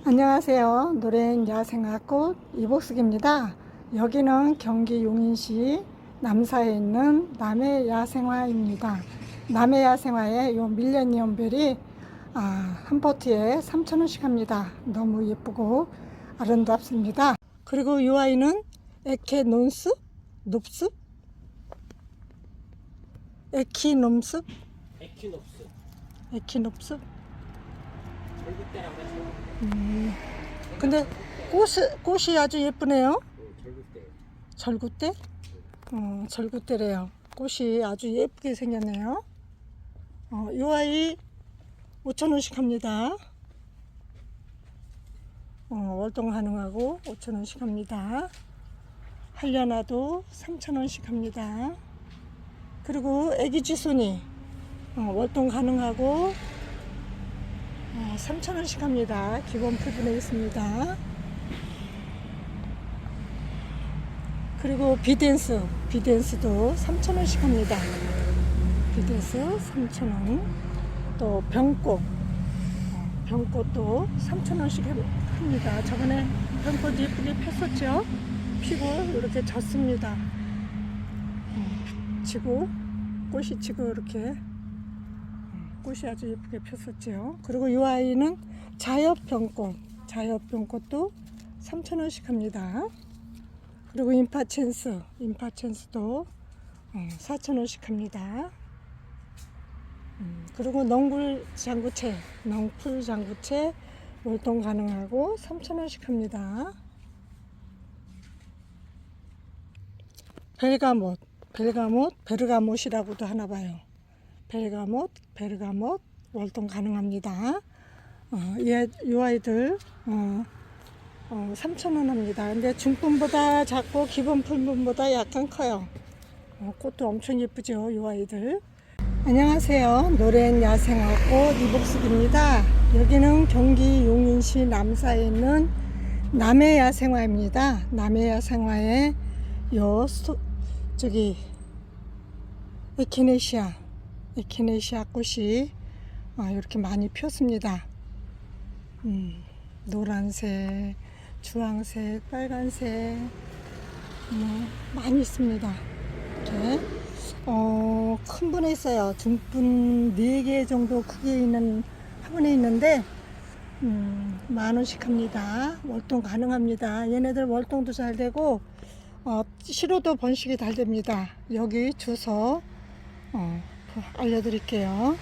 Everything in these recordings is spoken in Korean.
안녕하세요. 노래인 야생화꽃 이복숙입니다. 여기는 경기 용인시 남사에 있는 남해야생화입니다. 남해야생화의 요 밀레니엄별이 한 포트에 3,000원씩 합니다. 너무 예쁘고 아름답습니다. 그리고 이 아이는 에케논스? 놉스? 에키놈스? 에키놉스? 절구대라고 해서. 근데 꽃이 아주 예쁘네요. 절구대. 절구대? 절구대래요. 꽃이 아주 예쁘게 생겼네요. 이 아이 5,000원씩 합니다. 월동 가능하고 5,000원씩 합니다. 한려나도 3,000원씩 합니다. 그리고 애기쥐손이 월동 가능하고 3,000원씩 합니다. 기본 풀분에 있습니다. 그리고 비덴스도 3,000원씩 합니다. 비덴스 3,000원. 또 병꽃도 3,000원씩 합니다. 저번에 병꽃 예쁘게 폈었죠. 피고 이렇게 졌습니다. 꽃이 지고 이렇게 꽃이 아주 예쁘게 폈었죠. 그리고 이 아이는 자엽병꽃도 3,000원씩 합니다. 그리고 임파첸스도 4,000원씩 합니다. 그리고 넝풀 장구채 월동 가능하고 3,000원씩 합니다. 베르가못이라고도 하나 봐요. 베르가못 월동 가능합니다. 이 아이들 3,000원 합니다. 근데 중품보다 작고 기본 풀분보다 약간 커요. 꽃도 엄청 예쁘죠, 이 아이들. 안녕하세요. 노래인 야생화꽃 이복숙입니다. 여기는 경기 용인시 남사에 있는 남해야생화입니다. 남해야생화에 에키네시아 꽃이 이렇게 많이 폈습니다. 노란색, 주황색, 빨간색 많이 있습니다. 이렇게 큰 분에 있어요. 중분 4개 정도 크기에 있는 화분에 있는데 10,000원씩 합니다. 월동 가능합니다. 얘네들 월동도 잘 되고 시로도 번식이 잘 됩니다. 여기 주소 알려드릴게요.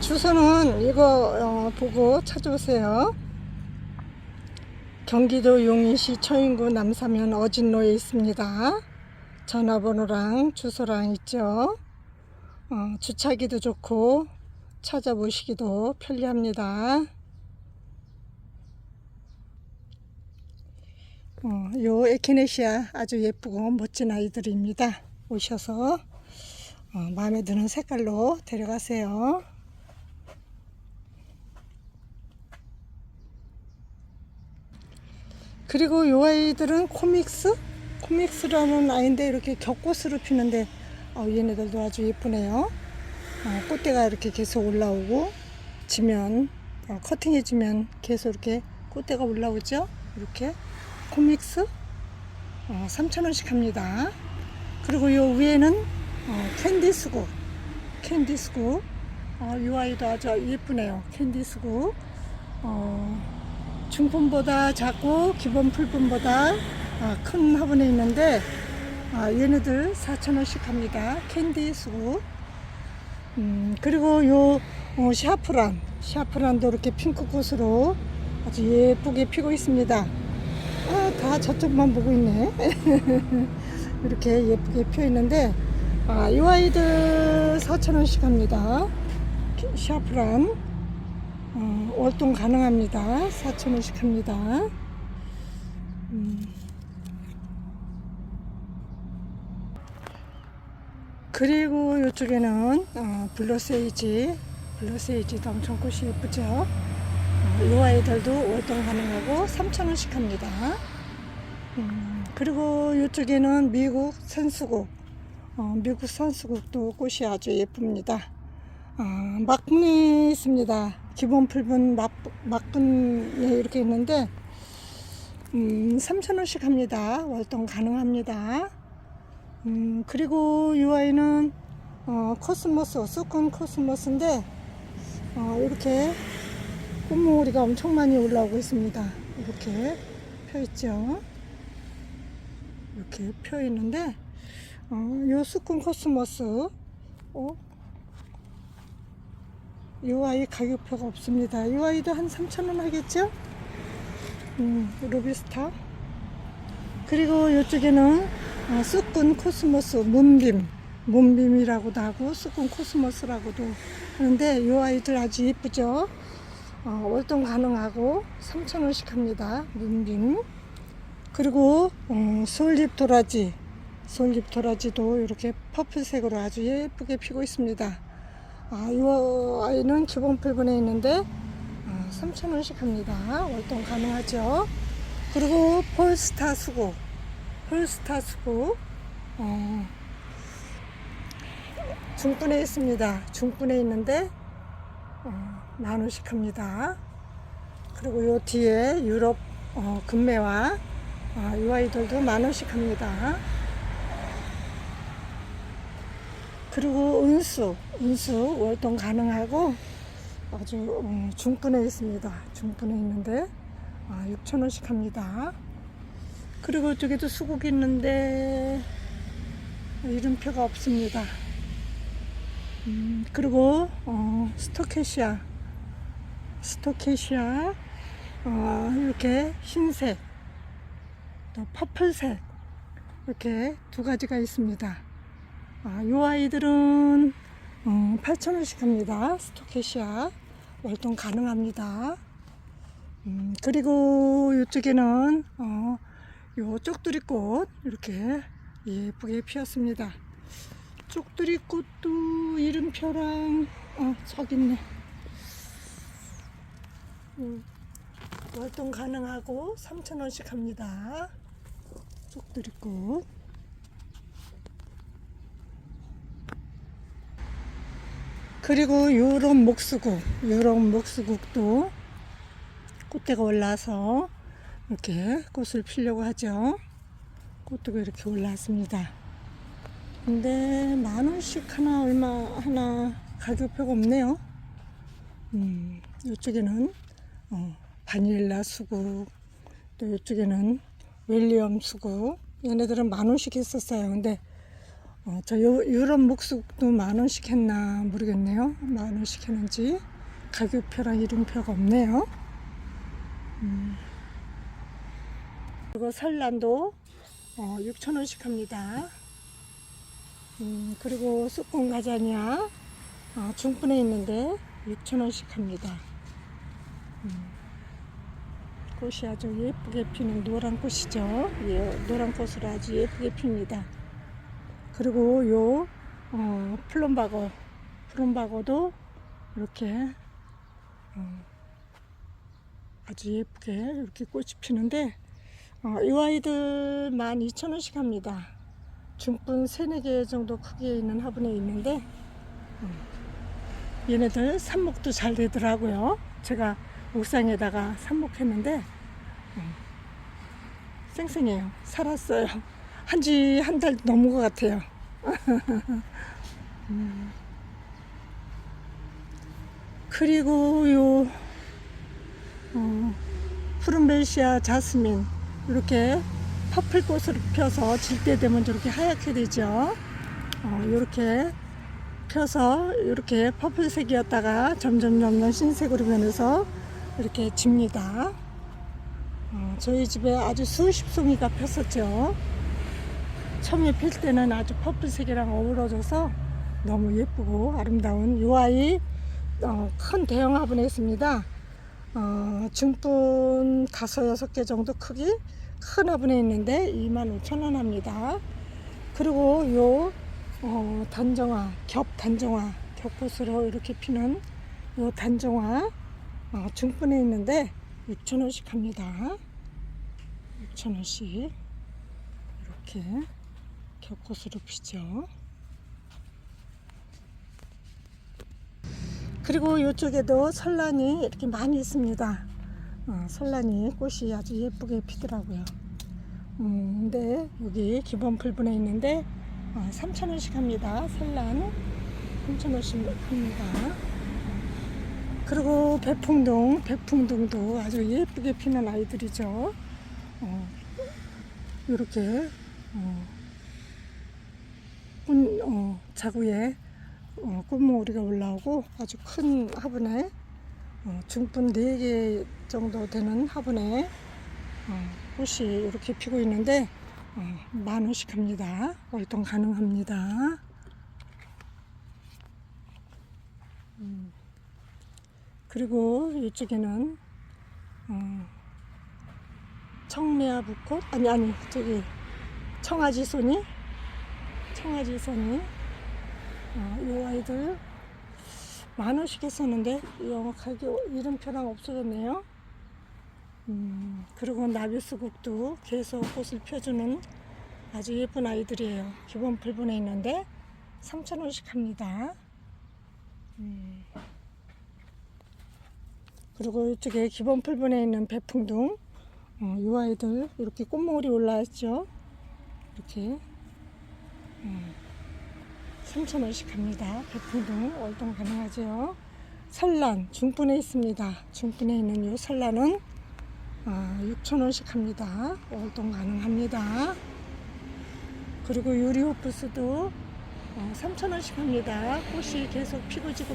주소는 이거 보고 찾아오세요. 경기도 용인시 처인구 남사면 어진로에 있습니다. 전화번호랑 주소랑 있죠. 주차하기도 좋고 찾아보시기도 편리합니다. 요 에키네시아 아주 예쁘고 멋진 아이들입니다. 오셔서 마음에 드는 색깔로 데려가세요. 그리고 이 아이들은 코믹스라는 아이인데 이렇게 겹꽃으로 피는데 얘네들도 아주 예쁘네요. 꽃대가 이렇게 계속 올라오고 지면 커팅해주면 계속 이렇게 꽃대가 올라오죠. 이렇게 코믹스 3,000원씩 합니다. 그리고 요 위에는 캔디스구 이 아이도 아주 예쁘네요. 캔디스구 중품보다 작고 기본 풀분보다 큰 화분에 있는데 얘네들 4,000원씩 합니다. 캔디스구. 그리고 요 샤프란도 이렇게 핑크꽃으로 아주 예쁘게 피고 있습니다. 다 저쪽만 보고 있네. 이렇게 예쁘게 피어 있는데 이 아이들 4,000원씩 합니다. 샤프란 월동 가능합니다. 4,000원씩 합니다. 그리고 이쪽에는 블루세이지도 엄청 꽃이 예쁘죠. 이 아이들도 월동 가능하고 3,000원씩 합니다. 그리고 이쪽에는 미국 선수국도 꽃이 아주 예쁩니다. 막분이 있습니다. 기본 풀분 막분에 이렇게 있는데 3,000원씩 합니다. 월동 가능합니다. 그리고 이 아이는 코스모스, 수컷 코스모스인데 이렇게 꽃몽우리가 엄청 많이 올라오고 있습니다. 이렇게 펴 있죠. 이렇게 펴 있는데 요 수컷 코스모스 이 아이 가격표가 없습니다. 이 아이도 한 3,000원 하겠죠? 로비스타. 그리고 이쪽에는 수꾼 코스모스 문빔이라고도 하고 수꾼 코스모스라고도 하는데 이 아이들 아주 예쁘죠? 월동 가능하고 3,000원씩 합니다. 문빔. 그리고 솔잎 도라지도 이렇게 퍼플색으로 아주 예쁘게 피고 있습니다. 이 아이는 기본 풀분에 있는데 3,000원씩 합니다. 월동 가능하죠. 그리고 폴스타 수국 중분에 있습니다. 중분에 있는데 10,000원씩 합니다. 그리고 요 뒤에 유럽 금매화 이 아이들도 10,000원씩 합니다. 그리고 은수 월동 가능하고 아주 중분에 있습니다. 중분에 있는데 6,000원씩 합니다. 그리고 이쪽에도 수국이 있는데 이름표가 없습니다. 그리고 스토케시아 이렇게 흰색 또 퍼플색 이렇게 두 가지가 있습니다. 이 아이들은 8,000원씩 합니다. 스토케시아 월동 가능합니다. 그리고 이쪽에는 요 쪽두리꽃 이렇게 예쁘게 피었습니다. 쪽두리꽃도 이름표랑 저기 있네. 월동 가능하고 3,000원씩 합니다. 쪽두리꽃. 그리고 유럽 목수국도 꽃대가 올라서 이렇게 꽃을 피려고 하죠. 꽃대가 이렇게 올라왔습니다. 근데 10,000원씩 하나 가격표가 없네요. 이쪽에는 바닐라 수국, 또 이쪽에는 웰리엄 수국, 얘네들은 10,000원씩 했었어요. 근데 저 유럽 목수국도 10,000원씩 했나 모르겠네요. 10,000원씩 했는지 가격표랑 이름표가 없네요. 그리고 설란도 6,000원씩 합니다. 그리고 수콘 가자니아 중분에 있는데 6,000원씩 합니다. 꽃이 아주 예쁘게 피는 노란 꽃이죠. 노란 꽃으로 아주 예쁘게 핍니다. 그리고 요 푸른박어도 이렇게 아주 예쁘게 이렇게 꽃이 피는데 이 아이들 12,000원씩 합니다. 중분 3-4개 정도 크기에 있는 화분에 있는데 얘네들 삽목도 잘 되더라고요. 제가 옥상에다가 삽목했는데 쌩쌩해요. 살았어요. 한지 한 달 넘은 것 같아요. 그리고 요 푸른벨시아 자스민 이렇게 퍼플꽃을 펴서 질 때 되면 저렇게 하얗게 되죠. 이렇게 펴서 이렇게 퍼플색이었다가 점점 흰색으로 변해서 이렇게 집니다. 저희 집에 아주 수십 송이가 폈었죠. 처음에 필 때는 아주 퍼플색이랑 어우러져서 너무 예쁘고 아름다운 이 아이 큰 대형 화분에 있습니다. 중분 5-6개 정도 크기 큰 화분에 있는데 25,000원 합니다. 그리고 요 단정화, 겹꽃으로 이렇게 피는 요 단정화 중분에 있는데 6,000원씩 합니다. 6,000원씩 이렇게 겹꽃으로 피죠. 그리고 이쪽에도 설란이 이렇게 많이 있습니다. 설란이 꽃이 아주 예쁘게 피더라고요. 근데 여기 기본 풀분에 있는데 3,000원씩 합니다. 설란 3,000원씩 합니다. 그리고 백풍동도 아주 예쁘게 피는 아이들이죠. 이렇게 자구에 꽃몽우리가 올라오고 아주 큰 화분에 중분 4개 정도 되는 화분에 꽃이 이렇게 피고 있는데 10,000원씩 합니다. 월동 가능합니다. 그리고 이쪽에는 청매화붓꽃 아니 저기 청아지손이 이 아이들 10,000원씩 했었는데 가격이 이름표랑 없어졌네요. 그리고 나비수국도 계속 꽃을 펴주는 아주 예쁜 아이들이에요. 기본 풀분에 있는데 3,000원씩 합니다. 그리고 이쪽에 기본 풀분에 있는 백풍동 이 아이들 이렇게 꽃몽울이 올라왔죠. 이렇게 3,000원씩 합니다. 백풍동 월동 가능하죠. 설란 중분에 있습니다. 중분에 있는 이 설란은 6,000원씩 합니다. 월동 가능합니다. 그리고 유리호프스도 3,000원씩 합니다. 꽃이 계속 피고 지고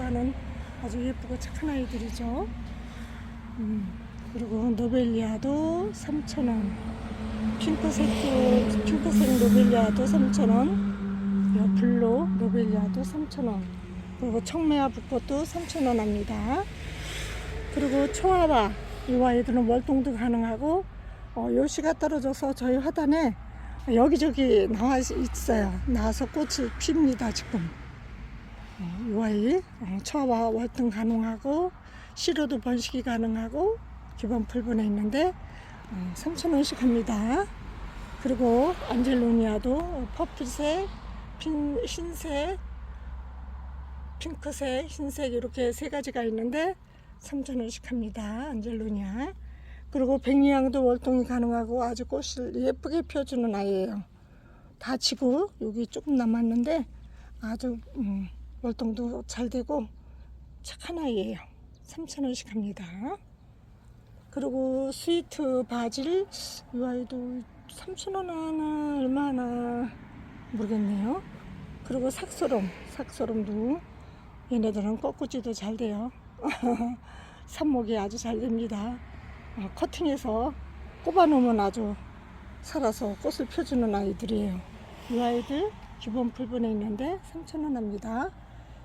하는 아주 예쁘고 착한 아이들이죠. 그리고 노벨리아도 3,000원, 핑크색 노벨리아도 3,000원, 블루 노벨리아도 3,000원, 그리고 청매화 붓꽃도 3,000원 합니다. 그리고 초아바 이 아이들은 월동도 가능하고 요시가 떨어져서 저희 화단에 여기저기 나와 있어요. 나와서 꽃이 핍니다. 지금 이 아이 초아바 월동 가능하고 씨로도 번식이 가능하고 기본 풀분에 있는데 3,000원씩 합니다. 그리고 안젤로니아도 퍼플색, 흰색, 핑크색, 흰색 이렇게 3가지가 있는데 3,000원씩 합니다. 안젤로니아. 그리고 백리향도 월동이 가능하고 아주 꽃을 예쁘게 펴주는 아이예요. 다 지고 여기 조금 남았는데 아주 월동도 잘 되고 착한 아이예요. 3,000원씩 합니다. 그리고 스위트 바질 이 아이도 3,000원 하나 얼마나 모르겠네요. 그리고 삭소롬도 얘네들은 꺾꾸지도 잘 돼요. 삽목이 아주 잘 됩니다. 커팅해서 꼽아 놓으면 아주 살아서 꽃을 펴주는 아이들이에요. 이 아이들 기본 풀분에 있는데 3,000원 합니다.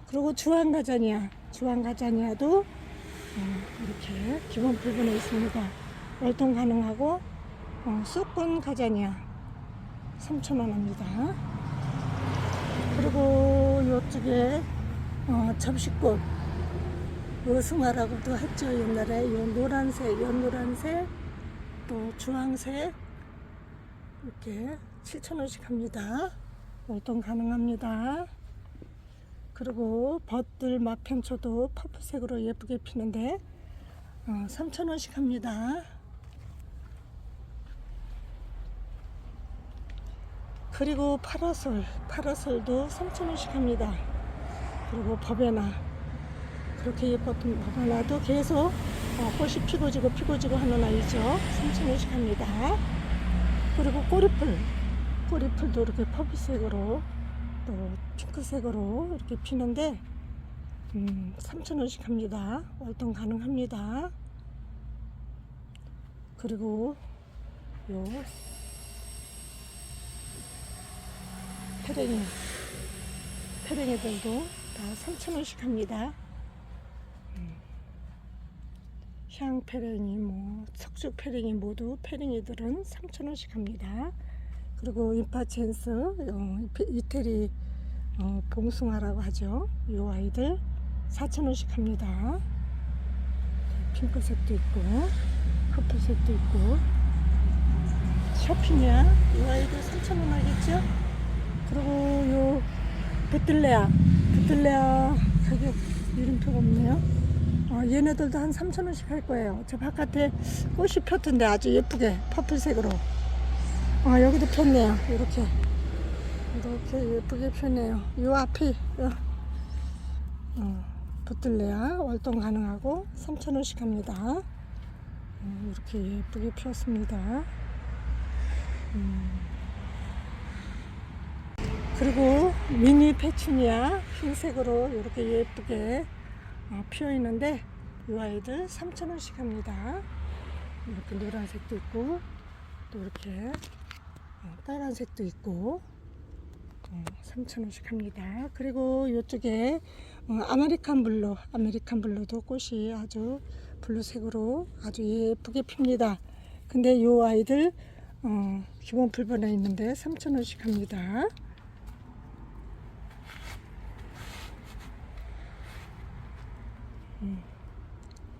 그리고 주황가자니아도 이렇게 기본 풀분에 있습니다. 월동 가능하고 쑥분 가자니아 3,000원 합니다. 그리고 이쪽에 접시꽃 의승화라고도 했죠. 옛날에 노란색, 연노란색, 또 주황색 이렇게 7,000원씩 합니다. 월동 가능합니다. 그리고 벗들 마편초도 퍼플색으로 예쁘게 피는데 3,000원씩 합니다. 그리고 파라솔도 3,000원씩 합니다. 그리고 버베나 그렇게 예뻤던 버베나도 계속 꽃이 피고 지고 하는 아이죠. 3,000원씩 합니다. 그리고 꼬리풀도 이렇게 퍼플색으로 또 핑크색으로 이렇게 피는데 3,000원씩 합니다. 월동 가능합니다. 그리고 요 페랭이들도 다 3,000원씩 합니다. 향페랭이, 석주페랭이 모두 페랭이들은 3,000원씩 합니다. 그리고 임파첸스, 이태리 봉숭아라고 하죠. 이 아이들 4,000원씩 합니다. 핑크색도 있고, 퍼플색도 있고, 셔피냐, 이 아이들 3,000원 하겠죠? 그리고 요 부틀레아 가격 이름표가 없네요. 얘네들도 한 3,000원씩 할 거예요. 저 바깥에 꽃이 폈던데 아주 예쁘게 퍼플색으로. 여기도 폈네요. 이렇게 예쁘게 폈네요. 요 앞이 붙들레야 월동 가능하고 3,000원씩 합니다. 이렇게 예쁘게 폈습니다. 그리고 미니 페추니아 흰색으로 이렇게 예쁘게 피어 있는데 이 아이들 3,000원씩 합니다. 이렇게 노란색도 있고 또 이렇게 빨간색도 있고 3,000원씩 합니다. 그리고 이쪽에 아메리칸 블루도 꽃이 아주 블루색으로 아주 예쁘게 핍니다. 근데 이 아이들 기본 풀분에 있는데 3,000원씩 합니다.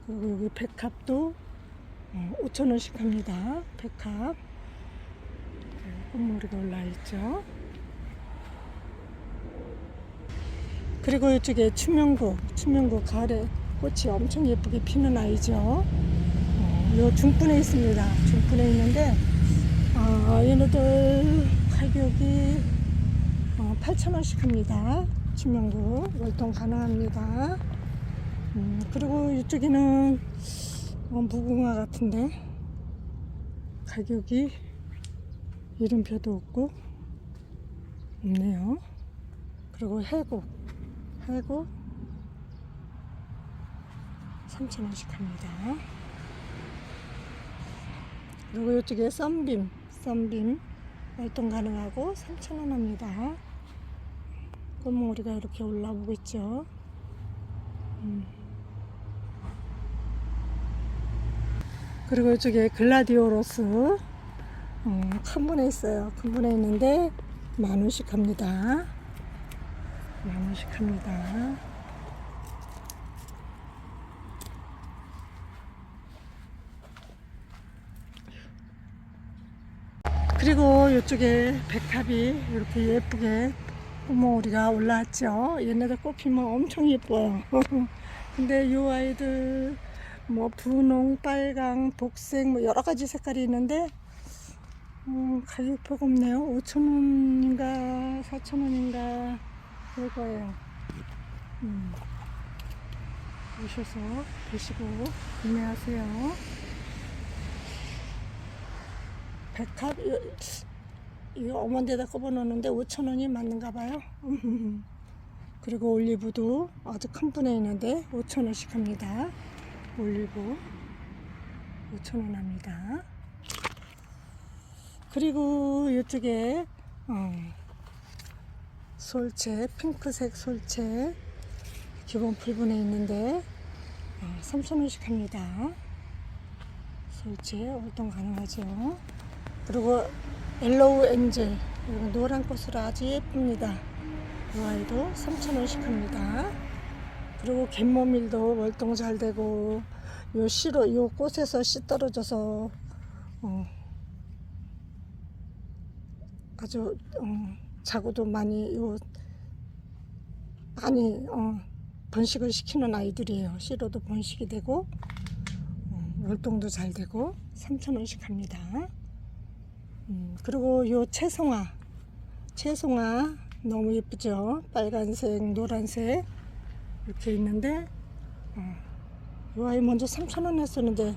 그리고 여기 백합도 5,000원씩 합니다. 백합 꽃무리가 올라있죠. 그리고 이쪽에 추명구 가을에 꽃이 엄청 예쁘게 피는 아이죠. 요 중분에 있습니다. 중분에 있는데 얘네들 가격이 8,000원씩 합니다. 추명구 월동 가능합니다. 그리고 이쪽에는 무궁화 같은데 가격이 이름표도 없고 없네요. 그리고 해고 3,000원씩 합니다. 그리고 이쪽에 썬빔 활동 가능하고 3,000원 합니다. 꽃무리가 이렇게 올라오고 있죠. 그리고 이쪽에 글라디오로스 큰 분에 있어요. 큰 분에 있는데 10,000원씩 합니다. 10,000원씩 합니다. 그리고 이쪽에 백합이 이렇게 예쁘게 꽃무리가 올라왔죠. 얘네들 꽃 피면 엄청 예뻐요. 근데 이 아이들 분홍, 빨강, 복색 여러 가지 색깔이 있는데 가격표가 없네요. 5,000원인가 4,000원인가 그럴 거예요. 오셔서 보시고 구매하세요. 백합 이거 어머니 데다 꼽아놓는데 5,000원이 맞는가 봐요. 그리고 올리브도 아주 큰 분에 있는데 5,000원씩 합니다. 올리브 5,000원 합니다. 그리고 이쪽에 솔채, 핑크색 솔채 기본 풀분에 있는데 3,000원씩 합니다. 솔채 월동 가능하죠. 그리고 옐로우 엔젤 노란 꽃으로 아주 예쁩니다. 이 아이도 3,000원씩 합니다. 그리고 갯모밀도 월동 잘 되고 요 꽃에서 씨 떨어져서 아주 자구도 많이 번식을 시키는 아이들이에요. 씨로도 번식이 되고 월동도 잘 되고 3,000원씩 합니다. 그리고 요 채송화 너무 예쁘죠. 빨간색, 노란색 이렇게 있는데 이 아이 먼저 3,000원 했었는데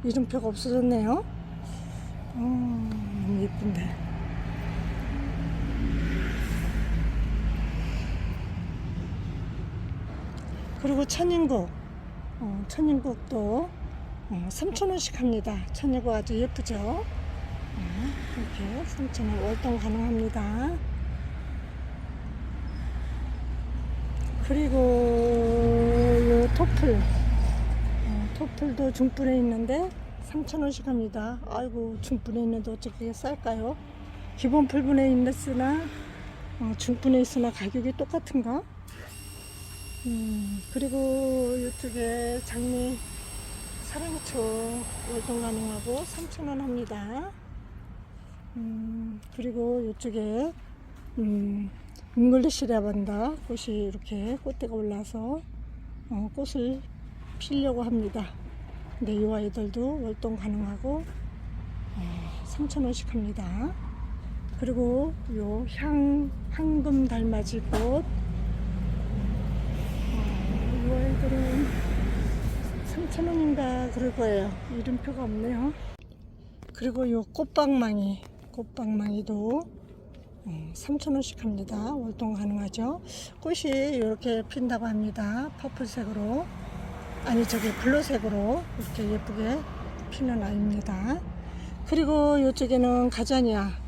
이름표가 없어졌네요. 너무 예쁜데. 그리고 천인국도 3,000원씩 합니다. 천인국 아주 예쁘죠. 이렇게 3,000원 월동 가능합니다. 그리고 요 토플도 중분에 있는데 3,000원씩 합니다. 아이고 중분에 있는데 어떻게 쌀까요? 기본 풀분에 있으나 중분에 있으나 가격이 똑같은가? 그리고 이쪽에 장미 사랑초 월동 가능하고 3,000원 합니다. 그리고 이쪽에 잉글리시 라벤더 꽃이 이렇게 꽃대가 올라서 꽃을 피려고 합니다. 근데 이 아이들도 월동 가능하고 3,000원씩 합니다. 그리고 요 황금 달맞이 꽃, 이 아이들은 3,000원인가 그럴 거예요. 이름표가 없네요. 그리고 요 꽃방망이도 3,000원씩 합니다. 월동 가능하죠. 꽃이 이렇게 핀다고 합니다. 퍼플색으로, 아니 저기 블루색으로 이렇게 예쁘게 피는 아이입니다. 그리고 이쪽에는 가자니아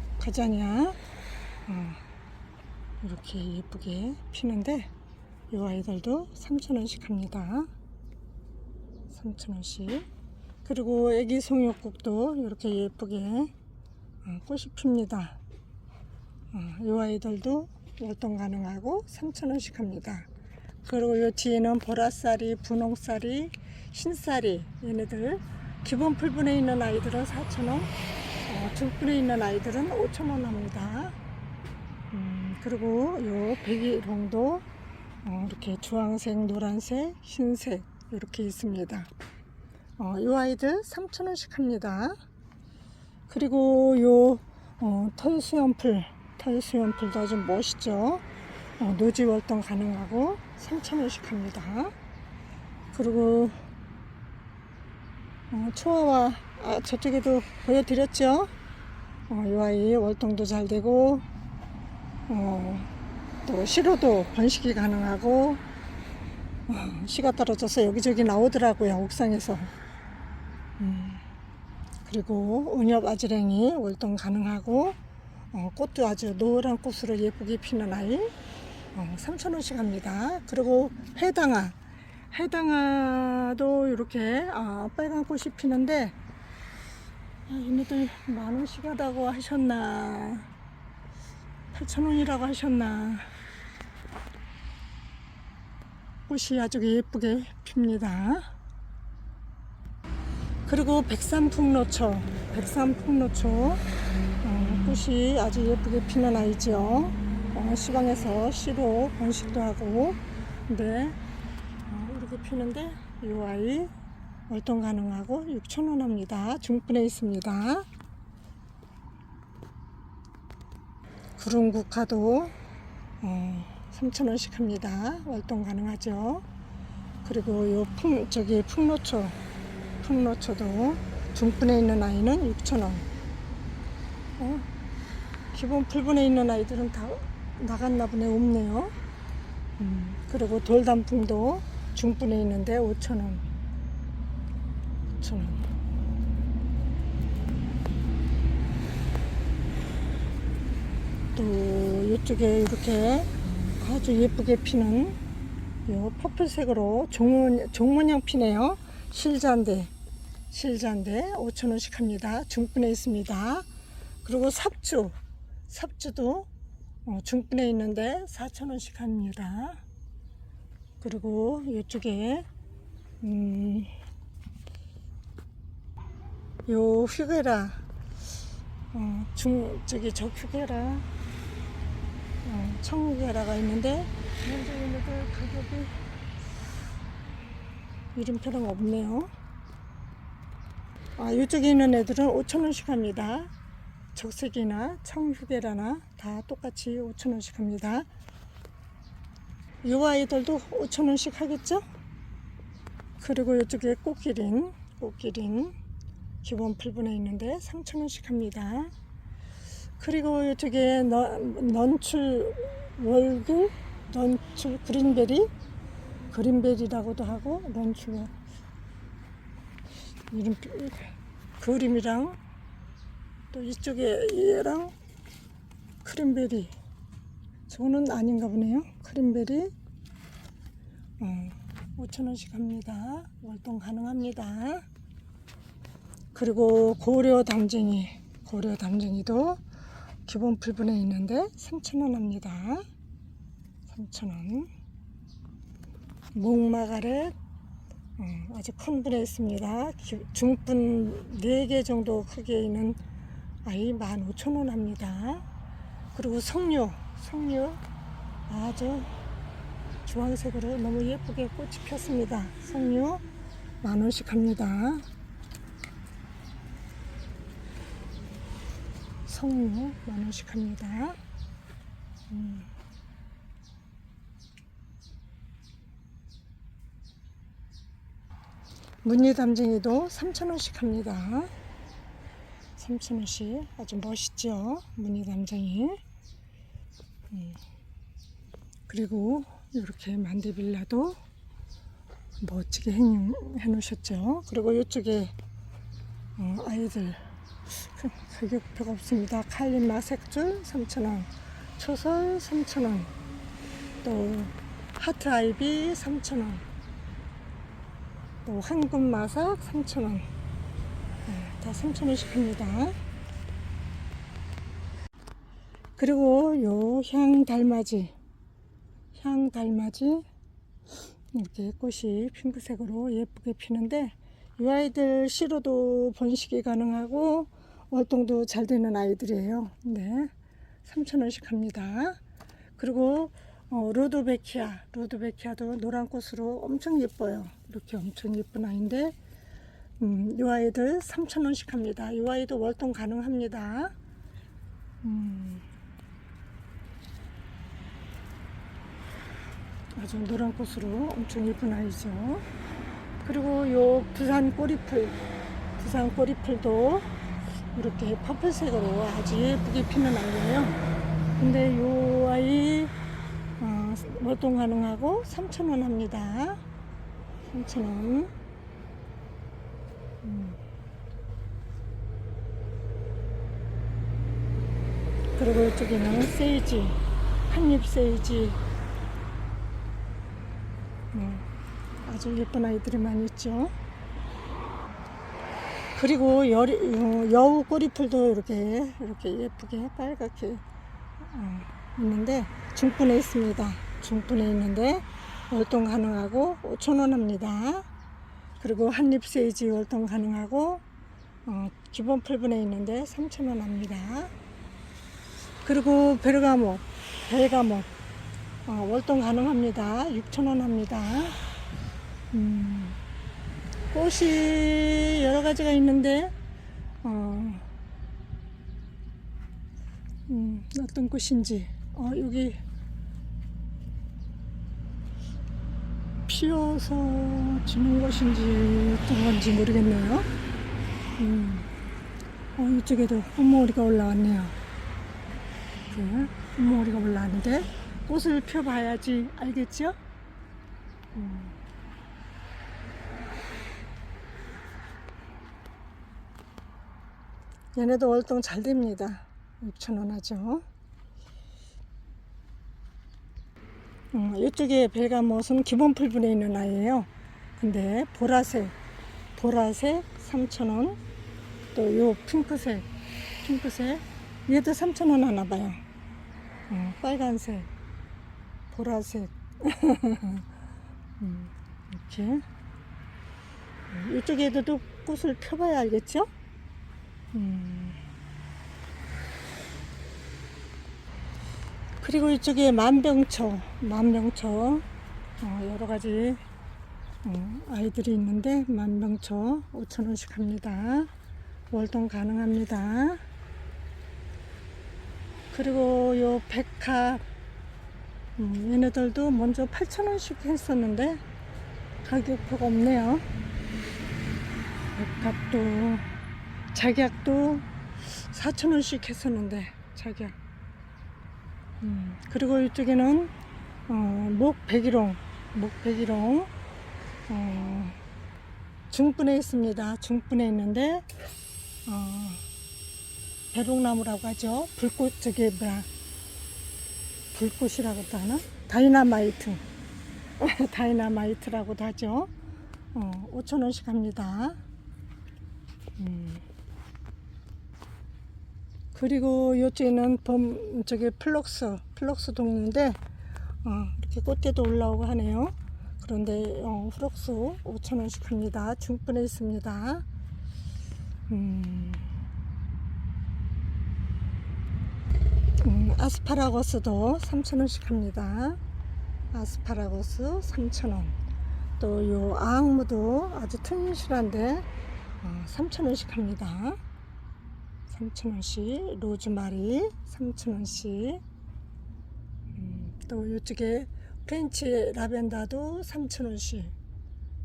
이렇게 예쁘게 피는데 이 아이들도 3,000원씩 합니다. 3,000원씩. 그리고 애기 송이옥국도 이렇게 예쁘게 꽃이 핍니다. 이 아이들도 월동 가능하고 3,000원씩 합니다. 그리고 이 뒤에는 보라쌀이, 분홍쌀이, 흰쌀이, 얘네들 기본 풀분에 있는 아이들은 4,000원, 중분에 있는 아이들은 5,000원 합니다. 그리고 요 백일홍도 이렇게 주황색, 노란색, 흰색 이렇게 있습니다. 이 아이들 3,000원씩 합니다. 그리고 요 털수염풀도 아주 멋있죠. 노지 월동 가능하고 3,000원씩 합니다. 그리고 초아와 저쪽에도 보여드렸죠. 이 아이 월동도 잘 되고 또 시로도 번식이 가능하고 씨가 떨어져서 여기저기 나오더라고요, 옥상에서. 그리고 은엽 아지랭이 월동 가능하고 꽃도 아주 노란 꽃으로 예쁘게 피는 아이 3,000원씩 합니다. 그리고 해당아도 이렇게 빨간 꽃이 피는데 얘네들 10,000원씩 하다고 하셨나 8,000원이라고 하셨나. 꽃이 아주 예쁘게 핍니다. 그리고 백삼풍노초 꽃이 아주 예쁘게 피는 아이죠. 시방에서 씨로 번식도 하고, 근데 이렇게 피는데 이 아이 월동 가능하고 6,000원 합니다. 중분에 있습니다. 구름국화도 3,000원씩 합니다. 월동 가능하죠. 그리고 요 풍노초도 중분에 있는 아이는 6,000원. 기본 풀분에 있는 아이들은 다 나갔나 보네. 없네요. 그리고 돌단풍도 중분에 있는데 5,000원. 또 이쪽에 이렇게 아주 예쁘게 피는 요 퍼플색으로 종문형 피네요. 실잔데 5,000원씩 합니다. 중분에 있습니다. 그리고 삽주도 중분에 있는데 4,000원씩 합니다. 그리고 이쪽에 요 휴게라 저 휴게라 청휴게라가 있는데 현재 얘네들 가격이 이름표랑 없네요. 이쪽에 있는 애들은 5,000원씩 합니다. 적색이나 청휴게라나 다 똑같이 5,000원씩 합니다. 이 아이들도 5,000원씩 하겠죠? 그리고 이쪽에 꽃기린 기본 풀분에 있는데 3,000원씩 합니다. 그리고 이쪽에 넌출 그린베리라고도 하고, 넌출 이름 그림이랑 또 이쪽에 얘랑 크림베리, 저거는 아닌가 보네요. 크림베리 5,000원씩 합니다. 월동 가능합니다. 그리고 고려 담쟁이도 기본 풀분에 있는데 3,000원 합니다. 3,000원. 목마가렛 아주 큰 분에 있습니다. 중분 4개 정도 크기에 있는 아이 15,000원 합니다. 그리고 석류 아주 주황색으로 너무 예쁘게 꽃이 폈습니다. 석류 10,000원씩 합니다. 석류 10,000원씩 합니다. 무늬담쟁이도 3,000원씩 합니다. 3,000원씩 아주 멋있죠, 무늬담쟁이. 그리고 이렇게 만데빌라도 멋지게 해 놓으셨죠. 그리고 이쪽에 아이들 가격표가 없습니다. 칼린 마색줄 3,000원, 초설 3,000원, 또 하트 아이비 3,000원, 또 황금 마삭 3,000원. 다 3,000원씩 합니다. 그리고 요 향달맞이 이렇게 꽃이 핑크색으로 예쁘게 피는데, 이 아이들 씨로도 번식이 가능하고 월동도 잘 되는 아이들이에요. 네, 3,000원씩 합니다. 그리고 로드베키아도 노란 꽃으로 엄청 예뻐요. 이렇게 엄청 예쁜 아이인데, 이 아이들 3,000원씩 합니다. 이 아이도 월동 가능합니다. 아주 노란 꽃으로 엄청 예쁜 아이죠. 그리고 요 부산 꼬리풀도 이렇게 퍼플색으로 아주 예쁘게 피는 아이예요. 근데 요 아이 월동 가능하고 3,000원 합니다. 3,000원. 그리고 이쪽에는 세이지, 한잎 세이지, 아주 예쁜 아이들이 많이 있죠. 그리고 여우 꼬리풀도 이렇게 예쁘게 빨갛게 있는데, 중분에 있습니다. 중분에 있는데 월동 가능하고 5,000원 합니다. 그리고 한잎 세이지 월동 가능하고 기본 풀분에 있는데 3,000원 합니다. 그리고 벨가모 월동 가능합니다. 6,000원 합니다. 꽃이 여러 가지가 있는데 어떤 꽃인지 여기 피어서 지는 것인지 어떤 건지 모르겠네요. 이쪽에도 꽃머리가 올라왔네요. 꽃머리가 올라왔는데 꽃을 펴봐야지 알겠죠? 얘네도 월동 잘 됩니다. 6,000원 하죠. 이쪽에 벨가못은 기본 풀분에 있는 아이예요. 근데 보라색 3,000원, 또 요 핑크색 얘도 3,000원 하나 봐요. 빨간색, 보라색 이렇게. 이쪽에도 꽃을 펴봐야 알겠죠? 그리고 이쪽에 만병초 여러 가지 아이들이 있는데, 만병초 5,000원씩 합니다. 월동 가능합니다. 그리고 요 백합 얘네들도 먼저 8,000원씩 했었는데 가격표가 없네요. 백합도 작약도 4,000원씩 했었는데 작약. 그리고 이쪽에는 목백일홍 중분에 있습니다. 중분에 있는데 배롱나무라고 하죠. 불꽃, 저게 뭐야, 불꽃이라고도 하나? 다이나마이트라고도 하죠. 5,000원씩 합니다. 그리고 이쪽에는 저기 플럭스 동인데 이렇게 꽃대도 올라오고 하네요. 그런데 플럭스 5,000원씩 합니다. 중분에 있습니다. 아스파라거스도 3,000원씩 합니다. 아스파라거스 3,000원. 또 요 아앙무도 아주 튼실한데 3,000원씩 합니다. 3,000원씩. 로즈마리 3,000원씩. 또 이쪽에 프렌치 라벤더도 3,000원씩.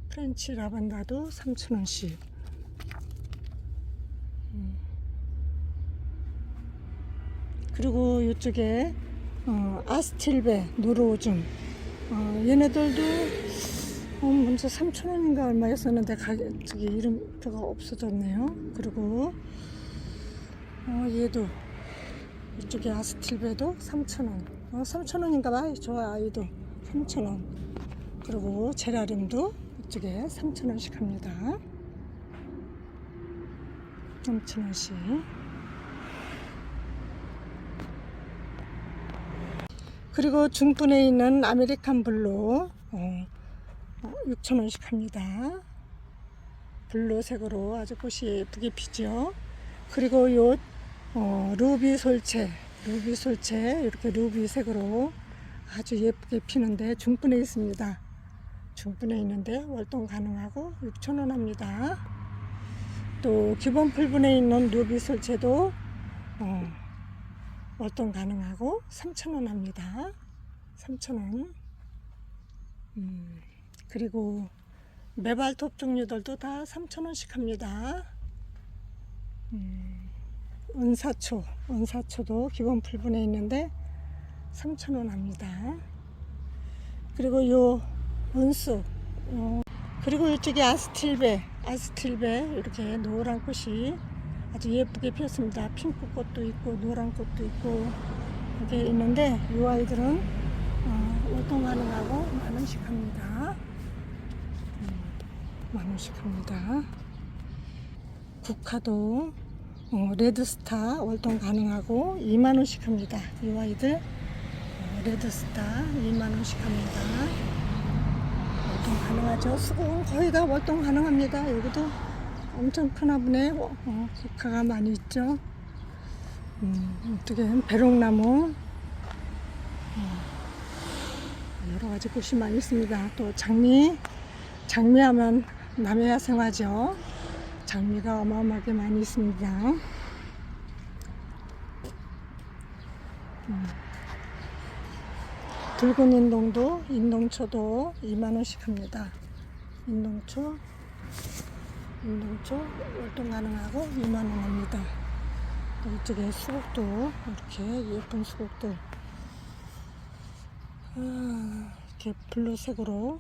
프렌치 라벤더도 3,000원씩. 그리고 이쪽에 아스틸베 노르오줌, 얘네들도 먼저 3,000원인가 얼마였었는데 가격이 이름표가 없어졌네요. 그리고 얘도 이쪽에 아스틸베도 3,000원. 3,000원인가 봐. 저 아이도 3,000원. 그리고 제라늄도 이쪽에 3,000원씩 합니다. 3,000원씩. 그리고 중분에 있는 아메리칸 블루 6,000원씩 합니다. 블루색으로 아주 꽃이 예쁘게 피죠. 그리고 요 루비 솔채 이렇게 루비색으로 아주 예쁘게 피는데 중분에 있습니다. 중분에 있는데 월동 가능하고 6,000원 합니다. 또 기본 풀분에 있는 루비 솔채도 월동 가능하고 3,000원 합니다. 3,000원. 그리고 메발톱 종류들도 다 3,000원씩 합니다. 은사초도 기본 풀분에 있는데 3,000원 합니다. 그리고 요 은수, 그리고 이쪽에 아스틸베 이렇게 노란 꽃이 아주 예쁘게 피었습니다. 핑크꽃도 있고 노란 꽃도 있고 이렇게 있는데 이 아이들은 월동 가능하고 10,000원씩 합니다. 10,000원씩 합니다. 국화도 레드스타 월동 가능하고 20,000원씩 합니다. 이 아이들 레드스타 20,000원씩 합니다. 월동 가능하죠. 수국은 거의 다 월동 가능합니다. 여기도 엄청 크나 보네. 국화가 많이 있죠. 어떻게 배롱나무 여러 가지 꽃이 많이 있습니다. 또 장미하면 남해야생화죠. 장미가 어마어마하게 많이 있습니다. 붉은 인동초도 20,000원씩 합니다. 인동초 월동 가능하고 20,000원 합니다. 또 이쪽에 수국도 이렇게 예쁜 수국들 이렇게 블루색으로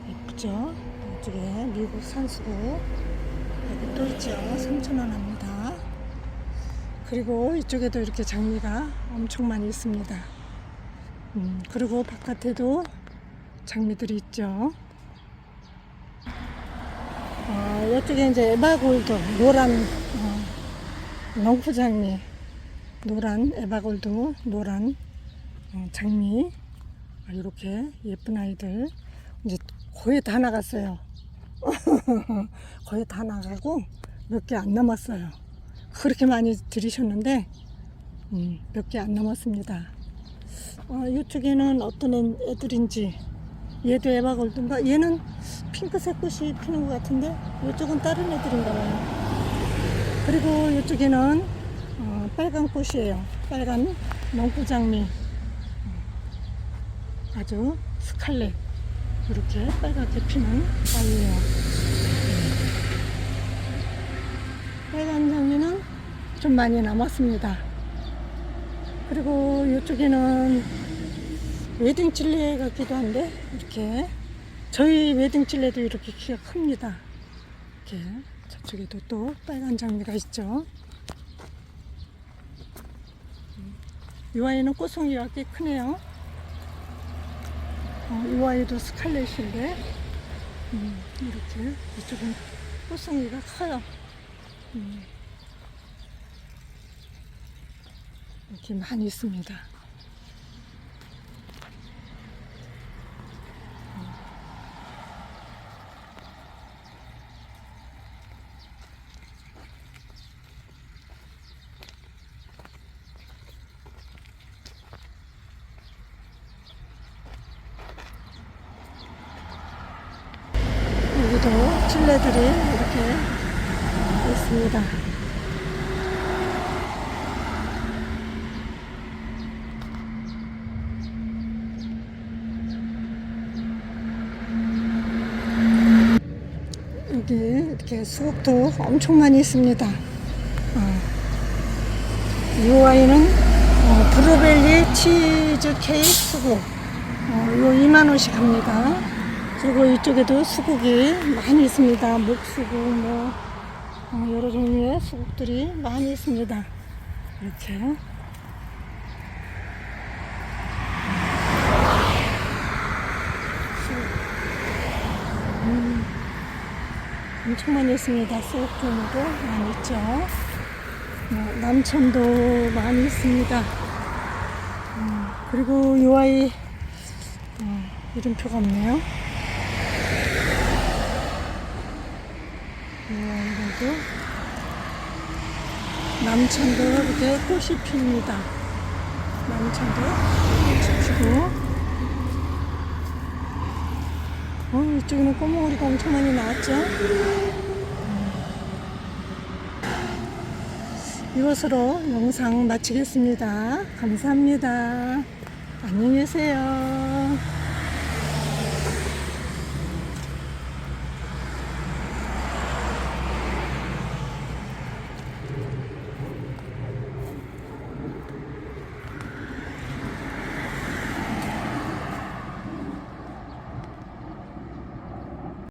예쁘죠? 이쪽에 미국 산수국 여기 또 있죠. 3,000원 합니다. 그리고 이쪽에도 이렇게 장미가 엄청 많이 있습니다. 그리고 바깥에도 장미들이 있죠. 이쪽에 이제 에바골드 노란 넝푸장미, 노란 에바골드 노란 장미, 이렇게 예쁜 아이들 이제 거의 다 나갔어요. 거의 다 나가고 몇 개 안 남았어요. 그렇게 많이 들이셨는데 몇 개 안 남았습니다. 이쪽에는 어떤 애들인지, 얘도 에바골드인가? 얘는 핑크색 꽃이 피는 것 같은데 이쪽은 다른 애들인가 봐요. 그리고 이쪽에는 빨간 꽃이에요. 빨간 넝푸장미, 아주 스칼렛 이렇게 빨갛게 피는 아이예요. 빨간 장미는 좀 많이 남았습니다. 그리고 이쪽에는 웨딩칠레 같기도 한데 이렇게 저희 웨딩칠레도 이렇게 키가 큽니다. 이렇게 저쪽에도 또 빨간 장미가 있죠. 이 아이는 꽃송이가 꽤 크네요. 이 아이도 스칼렛인데 이렇게 이쪽은 꽃송이가 커요. 이렇게 많이 있습니다. 이쪽에도 찔레들이 이렇게 있습니다. 여기 이렇게 수국도 엄청 많이 있습니다. 이 와인은 브루벨리 치즈 케이크 수국. 이거 2만원씩 합니다. 그리고 이쪽에도 수국이 많이 있습니다. 목수국, 뭐, 여러 종류의 수국들이 많이 있습니다. 이렇게. 엄청 많이 있습니다. 수국 종류도 많이 있죠. 남천도 많이 있습니다. 그리고 이 아이 이름표가 없네요. 이 아이도 남천도 이렇게 꽃이 핍니다. 남천도 꽃이 피고 이쪽에는 꼬몽오리가 엄청 많이 나왔죠. 이것으로 영상 마치겠습니다. 감사합니다. 안녕히 계세요.